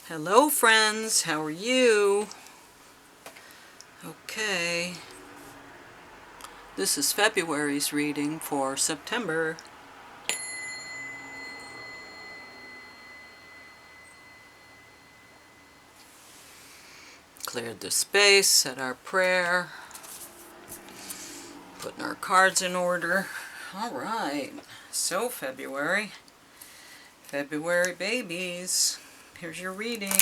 Hello friends, how are you? Okay, this is February's reading for September. Cleared the space, said our prayer, putting our cards in order. Alright, so February babies, here's your reading.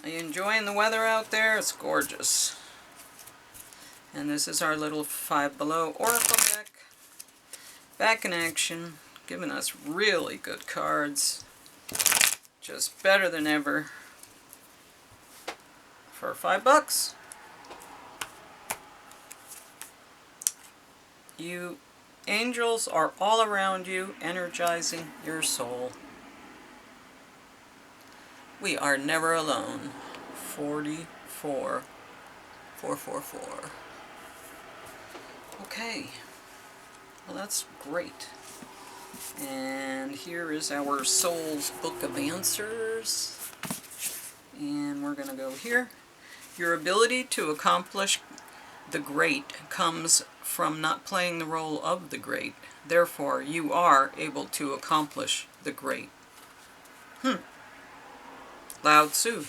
Are you enjoying the weather out there? It's gorgeous. And this is our little Five Below Oracle deck. Back in action, giving us really good cards. Just better than ever. For $5. You angels are all around you, energizing your soul. We are never alone. 44444. Okay. Well, that's great. And here is our Soul's Book of Answers. And we're going to go here. Your ability to accomplish the great comes from not playing the role of the great. Therefore, you are able to accomplish the great. Lao Tzu.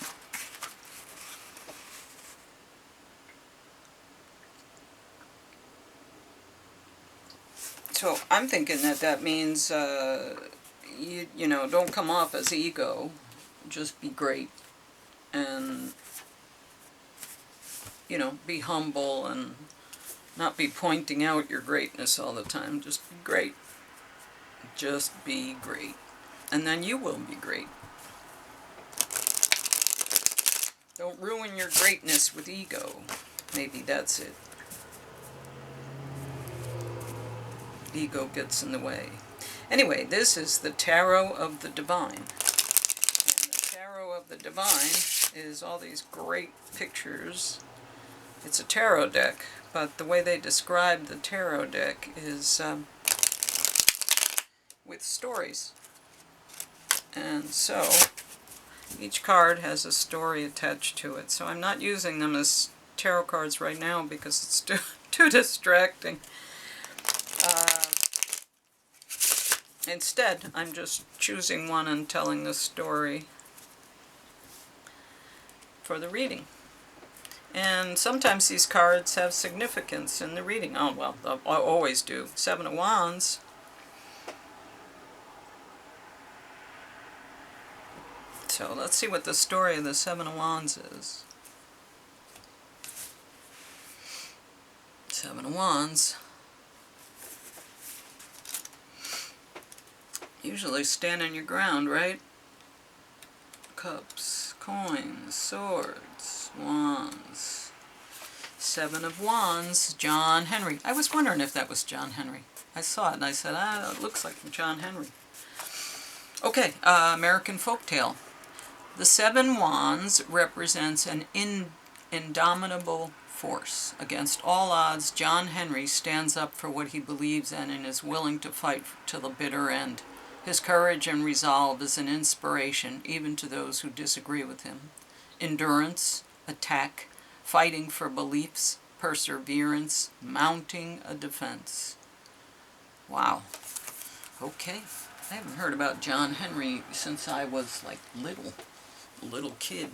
So I'm thinking that means, you know, don't come off as ego. Just be great. And, you know, be humble and not be pointing out your greatness all the time. Just be great. Just be great. And then you will be great. Don't ruin your greatness with ego. Maybe that's it. Ego gets in the way. Anyway, this is the Tarot of the Divine. And the Tarot of the Divine is all these great pictures. It's a tarot deck, but the way they describe the tarot deck is with stories. And so each card has a story attached to it. So I'm not using them as tarot cards right now because it's too distracting. Instead, I'm just choosing one and telling the story for the reading. And sometimes these cards have significance in the reading. Oh, well, I always do. Seven of Wands. So let's see what the story of the Seven of Wands is. Seven of Wands. Usually stand on your ground, right? Cups, coins, swords, wands. Seven of Wands, John Henry. I was wondering if that was John Henry. I saw it and I said, it looks like John Henry. Okay, American folktale. The Seven Wands represents an indomitable force. Against all odds, John Henry stands up for what he believes in and is willing to fight to the bitter end. His courage and resolve is an inspiration even to those who disagree with him. Endurance, attack, fighting for beliefs, perseverance, mounting a defense. Wow. Okay. I haven't heard about John Henry since I was like a little kid.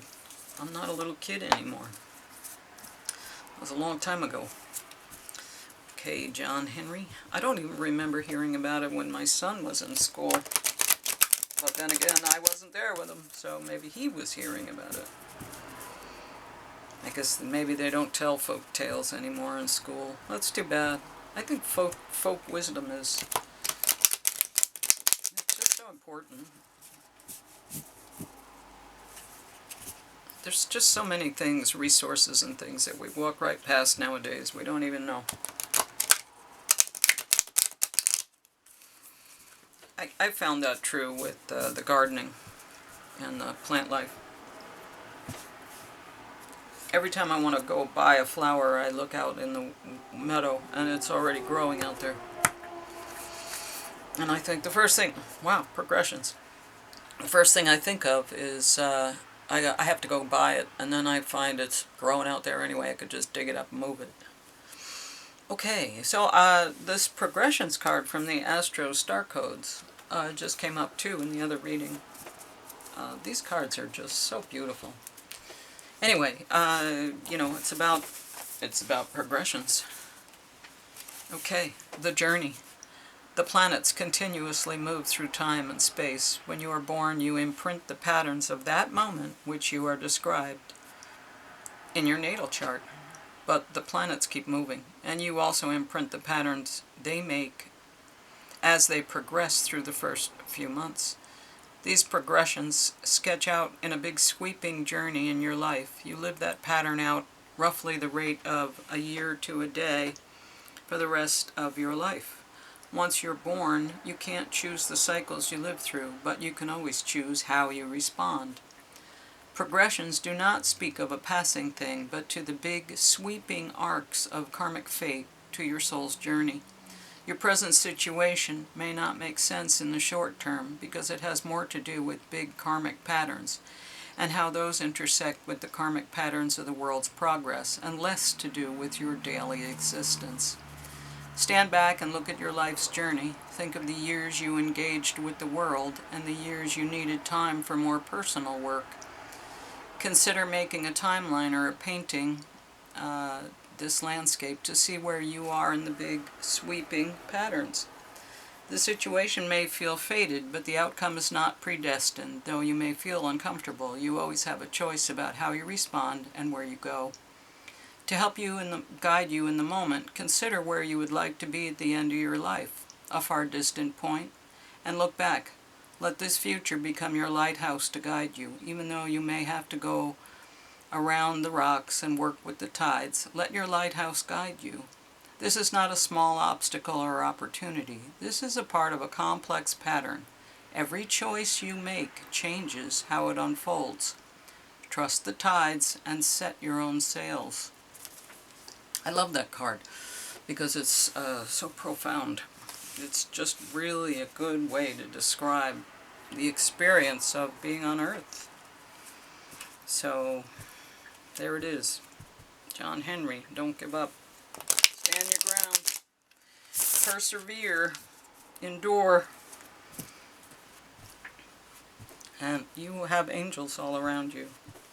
I'm not a little kid anymore. It was a long time ago. Okay, John Henry. I don't even remember hearing about it when my son was in school. But then again, I wasn't there with him, so maybe he was hearing about it. I guess maybe they don't tell folk tales anymore in school. That's too bad. I think folk wisdom is it's just so important. There's just so many things, resources and things that we walk right past nowadays. We don't even know. I found that true with the gardening and the plant life. Every time I want to go buy a flower, I look out in the meadow and it's already growing out there. And I think the first thing, wow, progressions. The first thing I think of is I have to go buy it, and then I find it's growing out there anyway. I could just dig it up and move it. Okay, so this progressions card from the Astro Star Codes just came up too in the other reading. These cards are just so beautiful. Anyway, you know, it's about progressions. Okay, the journey. The planets continuously move through time and space. When you are born, you imprint the patterns of that moment which you are described in your natal chart. But the planets keep moving, and you also imprint the patterns they make as they progress through the first few months. These progressions sketch out in a big sweeping journey in your life. You live that pattern out roughly the rate of a year to a day for the rest of your life. Once you're born, you can't choose the cycles you live through, but you can always choose how you respond. Progressions do not speak of a passing thing, but to the big, sweeping arcs of karmic fate to your soul's journey. Your present situation may not make sense in the short term because it has more to do with big karmic patterns and how those intersect with the karmic patterns of the world's progress, and less to do with your daily existence. Stand back and look at your life's journey. Think of the years you engaged with the world and the years you needed time for more personal work. Consider making a timeline or a painting this landscape to see where you are in the big sweeping patterns. The situation may feel fated, but the outcome is not predestined. Though you may feel uncomfortable, you always have a choice about how you respond and where you go. To help you guide you in the moment, consider where you would like to be at the end of your life, a far distant point, and look back. Let this future become your lighthouse to guide you, even though you may have to go around the rocks and work with the tides. Let your lighthouse guide you. This is not a small obstacle or opportunity. This is a part of a complex pattern. Every choice you make changes how it unfolds. Trust the tides and set your own sails. I love that card because it's so profound. It's just really a good way to describe the experience of being on Earth. So, there it is. John Henry, don't give up. Stand your ground. Persevere. Endure. And you have angels all around you.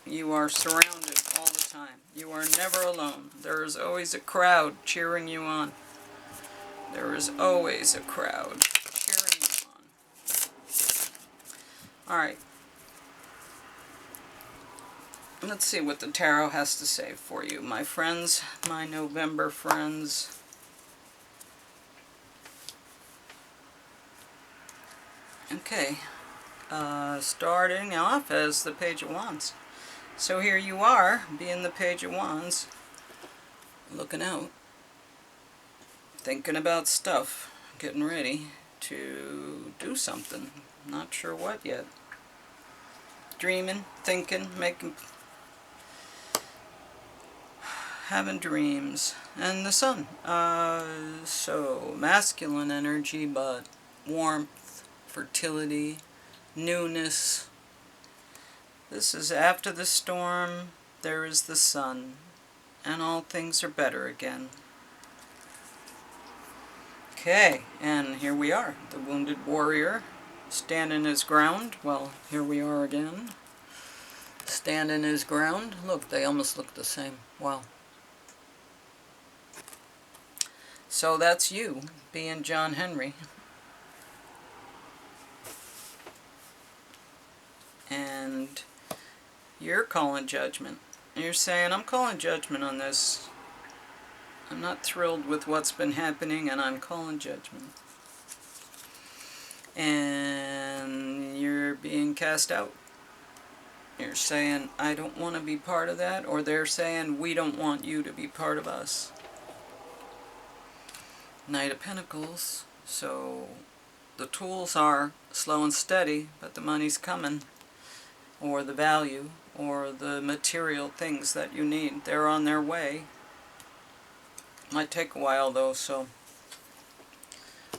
You are surrounded all the time. You are never alone. There is always a crowd cheering you on. There is always a crowd cheering you on. Alright. Let's see what the tarot has to say for you, my friends, my November friends. Okay. Starting off as the Page of Wands. So here you are, being the Page of Wands, looking out, thinking about stuff, getting ready to do something. Not sure what yet. Dreaming, thinking, having dreams. And the Sun. So masculine energy, but warmth, fertility, newness. This is after the storm, there is the sun, and all things are better again. Okay, and here we are, the wounded warrior, standing his ground. Well, here we are again, standing his ground. Look, they almost look the same. Wow. So that's you, being John Henry. And you're calling judgment. You're saying, I'm calling judgment on this. I'm not thrilled with what's been happening, and I'm calling judgment. And you're being cast out. You're saying, I don't want to be part of that, or they're saying, we don't want you to be part of us. Knight of Pentacles. So the tools are slow and steady, but the money's coming. Or the value, or the material things that you need. They're on their way. Might take a while though, so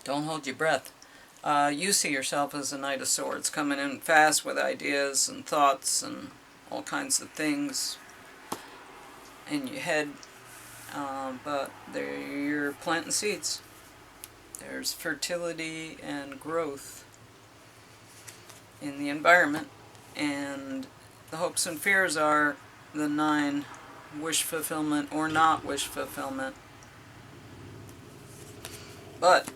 don't hold your breath. You see yourself as a Knight of Swords, coming in fast with ideas and thoughts and all kinds of things in your head, but you're planting seeds. There's fertility and growth in the environment, and the hopes and fears are the 9, wish fulfillment or not wish fulfillment. But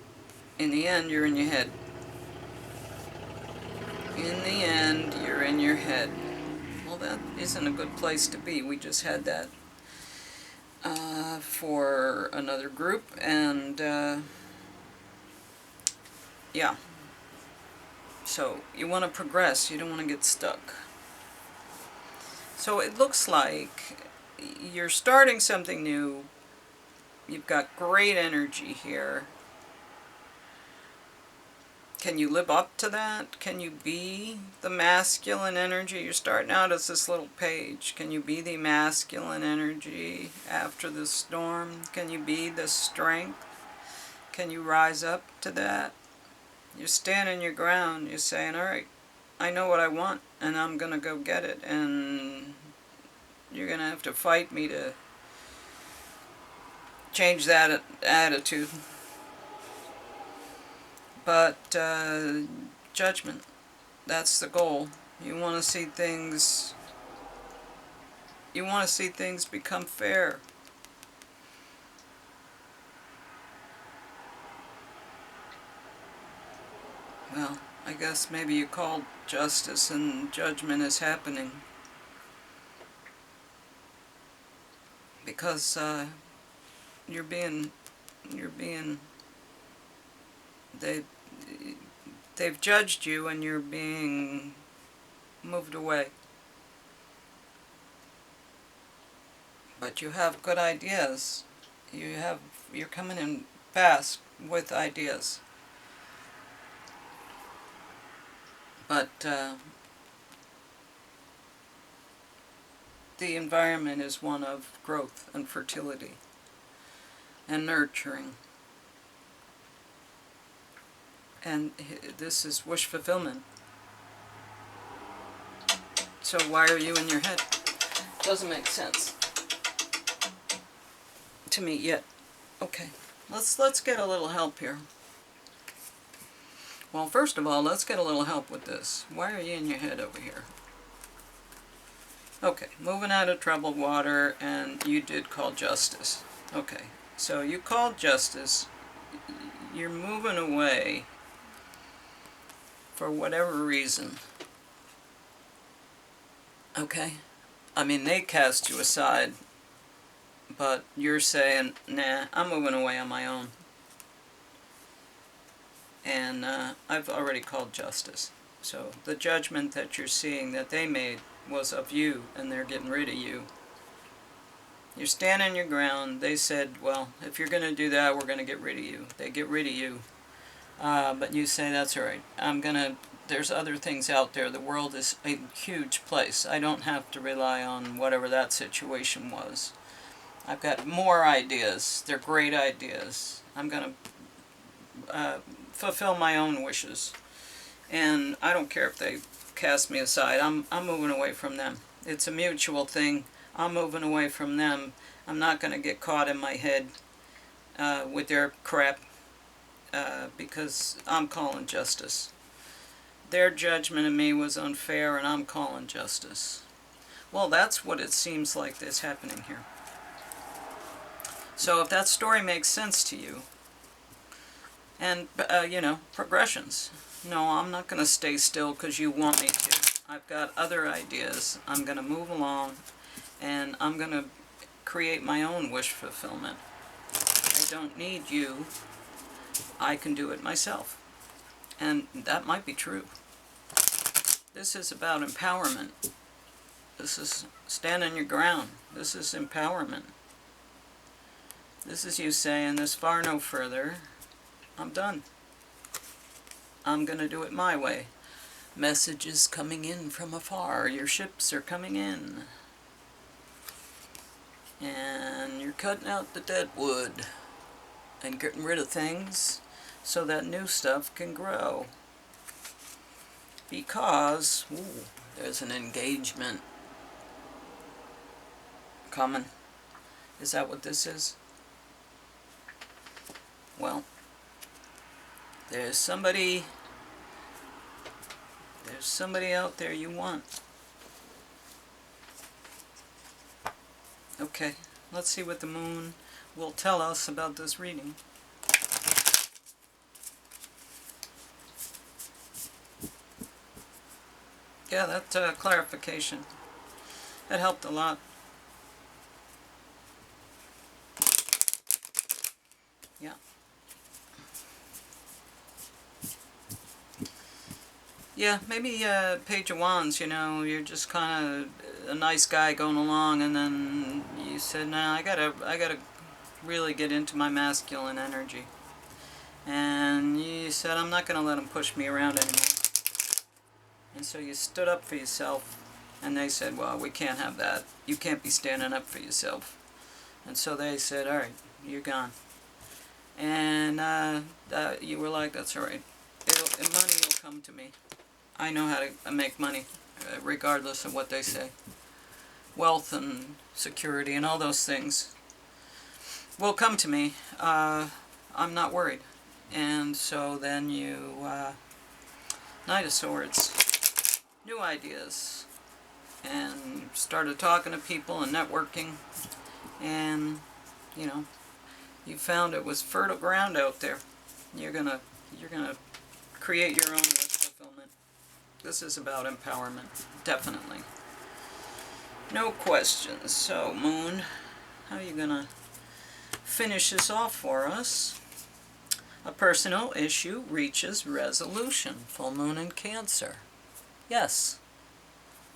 in the end, you're in your head. In the end, you're in your head. Well, that isn't a good place to be. We just had that for another group, and yeah. So you want to progress. You don't want to get stuck. So it looks like you're starting something new. You've got great energy here. Can you live up to that? Can you be the masculine energy? You're starting out as this little page. Can you be the masculine energy after the storm? Can you be the strength? Can you rise up to that? You're standing your ground. You're saying, all right, I know what I want, and I'm going to go get it. And you're going to have to fight me to change that attitude. But judgment, that's the goal. You want to see things, become fair. Well, I guess maybe you called justice and judgment is happening. Because you're being, they've judged you and you're being moved away. But you have good ideas. You're coming in fast with ideas. But the environment is one of growth and fertility and nurturing. And this is wish fulfillment. So why are you in your head? Doesn't make sense to me yet. Okay, let's get a little help here. Well, first of all, let's get a little help with this. Why are you in your head over here? Okay, moving out of troubled water, and you did call justice. Okay, so you called justice. You're moving away for whatever reason. Okay? I mean, they cast you aside, but you're saying, nah, I'm moving away on my own. And I've already called justice. So the judgment that you're seeing that they made was of you, and they're getting rid of you. You're standing your ground. They said, well, if you're going to do that, we're going to get rid of you. They get rid of you. But you say, that's all right. There's other things out there. The world is a huge place. I don't have to rely on whatever that situation was. I've got more ideas. They're great ideas. I'm going to fulfill my own wishes. And I don't care if they cast me aside. I'm moving away from them. It's a mutual thing. I'm moving away from them. I'm not going to get caught in my head with their crap because I'm calling justice. Their judgment of me was unfair, and I'm calling justice. Well, that's what it seems like is happening here. So if that story makes sense to you, and, progressions. No, I'm not going to stay still because you want me to. I've got other ideas. I'm going to move along, and I'm going to create my own wish fulfillment. I don't need you. I can do it myself. And that might be true. This is about empowerment. This is standing your ground. This is empowerment. This is you saying, this far no further. I'm done. I'm going to do it my way. Messages coming in from afar. Your ships are coming in. And you're cutting out the dead wood and getting rid of things so that new stuff can grow. Because, ooh, there's an engagement coming. Is that what this is? Well, there's somebody out there you want. Okay, let's see what the moon will tell us about this reading. Yeah, that clarification, that helped a lot. Yeah. Yeah, maybe Page of Wands, you know, you're just kind of a nice guy going along, and then you said, nah, I gotta really get into my masculine energy. And you said, I'm not gonna let him push me around anymore. And so you stood up for yourself, and they said, well, we can't have that. You can't be standing up for yourself. And so they said, all right, you're gone. And you were like, that's all right. Money will come to me. I know how to make money, regardless of what they say. Wealth and security and all those things will come to me. I'm not worried. And so then you, Knight of Swords, new ideas, and started talking to people and networking, and, you know, you found it was fertile ground out there. You're gonna create your own wish fulfillment. This is about empowerment, definitely. No questions. So, Moon, how are you gonna finish this off for us? A personal issue reaches resolution. Full Moon in Cancer. Yes.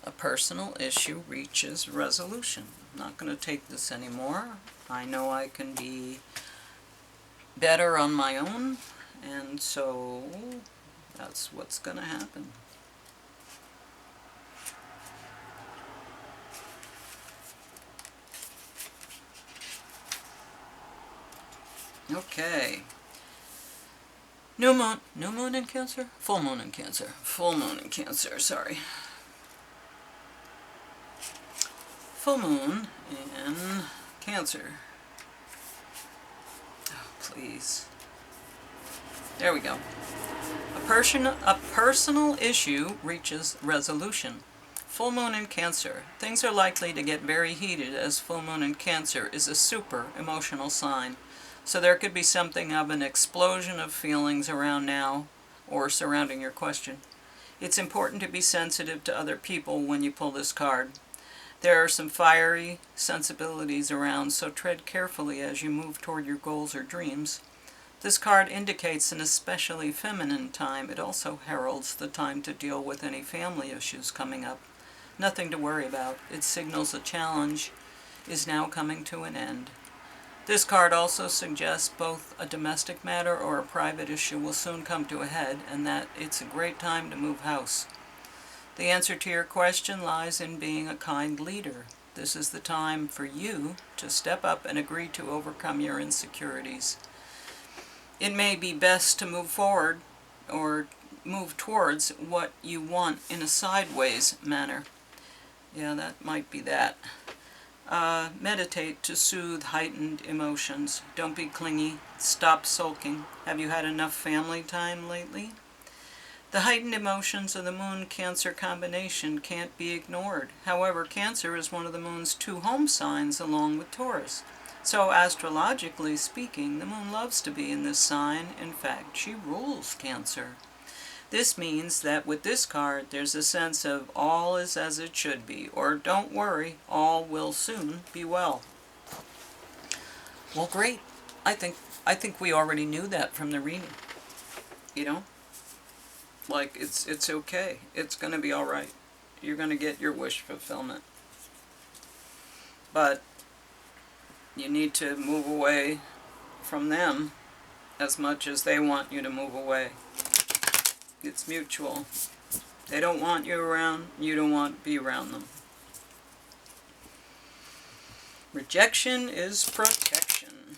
A personal issue reaches resolution. I'm not going to take this anymore. I know I can be better on my own, and so that's what's going to happen. Okay. New moon in Cancer? Full moon in Cancer. Full moon in Cancer, sorry. Full moon in Cancer. Oh, please. There we go. A personal issue reaches resolution. Full moon in Cancer. Things are likely to get very heated, as full moon in Cancer is a super emotional sign. So there could be something of an explosion of feelings around now, or surrounding your question. It's important to be sensitive to other people when you pull this card. There are some fiery sensibilities around, so tread carefully as you move toward your goals or dreams. This card indicates an especially feminine time. It also heralds the time to deal with any family issues coming up. Nothing to worry about. It signals a challenge is now coming to an end. This card also suggests both a domestic matter or a private issue will soon come to a head, and that it's a great time to move house. The answer to your question lies in being a kind leader. This is the time for you to step up and agree to overcome your insecurities. It may be best to move forward or move towards what you want in a sideways manner. Yeah, that might be that. Meditate to soothe heightened emotions. Don't be clingy. Stop sulking. Have you had enough family time lately? The heightened emotions of the Moon-Cancer combination can't be ignored. However, Cancer is one of the Moon's 2 home signs along with Taurus. So, astrologically speaking, the Moon loves to be in this sign. In fact, she rules Cancer. This means that with this card, there's a sense of all is as it should be, or don't worry, all will soon be well. Well, great. I think we already knew that from the reading. You know? Like, it's okay. It's going to be all right. You're going to get your wish fulfillment. But you need to move away from them as much as they want you to move away. It's mutual. They don't want you around, you don't want to be around them. Rejection is protection.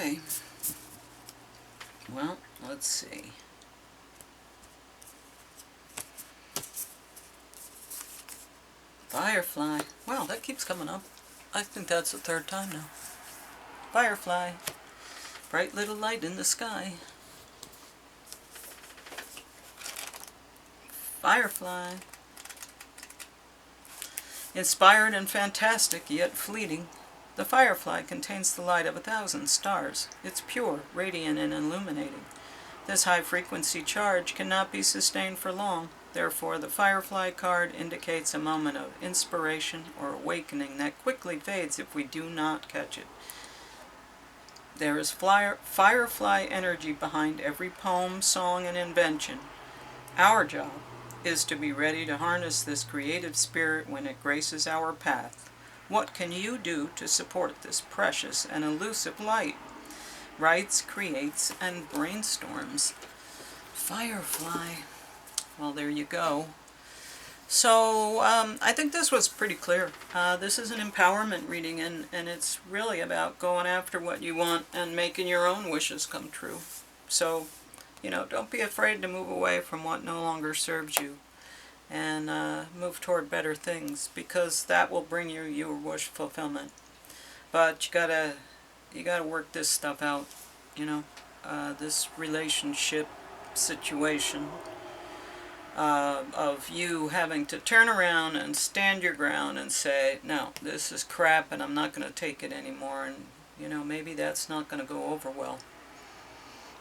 Okay. Well, let's see. Firefly. Wow, that keeps coming up. I think that's the third time now. Firefly. Bright little light in the sky. Firefly. Inspired and fantastic, yet fleeting, the firefly contains the light of 1,000 stars. It's pure, radiant, and illuminating. This high-frequency charge cannot be sustained for long. Therefore, the firefly card indicates a moment of inspiration or awakening that quickly fades if we do not catch it. There is firefly energy behind every poem, song, and invention. Our job is to be ready to harness this creative spirit when it graces our path. What can you do to support this precious and elusive light? Writes, creates, and brainstorms. Firefly. Well, there you go. So, I think this was pretty clear. This is an empowerment reading, and it's really about going after what you want and making your own wishes come true. So, don't be afraid to move away from what no longer serves you and move toward better things, because that will bring you your wish fulfillment. But you gotta work this stuff out, this relationship situation of you having to turn around and stand your ground and say, no, this is crap and I'm not going to take it anymore, and maybe that's not going to go over well.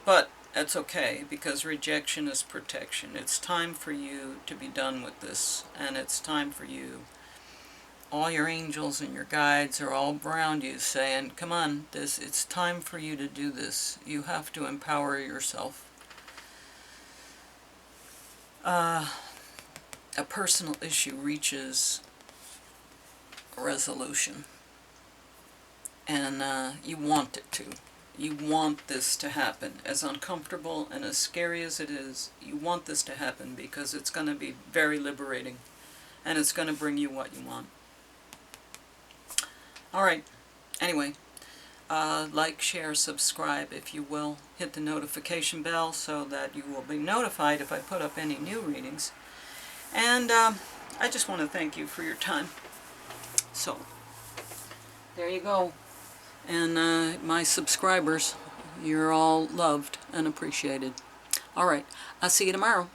But that's okay, because rejection is protection. It's time for you to be done with this, and it's time for you. All your angels and your guides are all around you saying, come on, it's time for you to do this. You have to empower yourself. A personal issue reaches a resolution, and you want it to. You want this to happen. As uncomfortable and as scary as it is, you want this to happen because it's going to be very liberating, and it's going to bring you what you want. Alright, anyway, like, share, subscribe if you will. Hit the notification bell so that you will be notified if I put up any new readings. And I just want to thank you for your time. So, there you go. And my subscribers, you're all loved and appreciated. Alright, I'll see you tomorrow.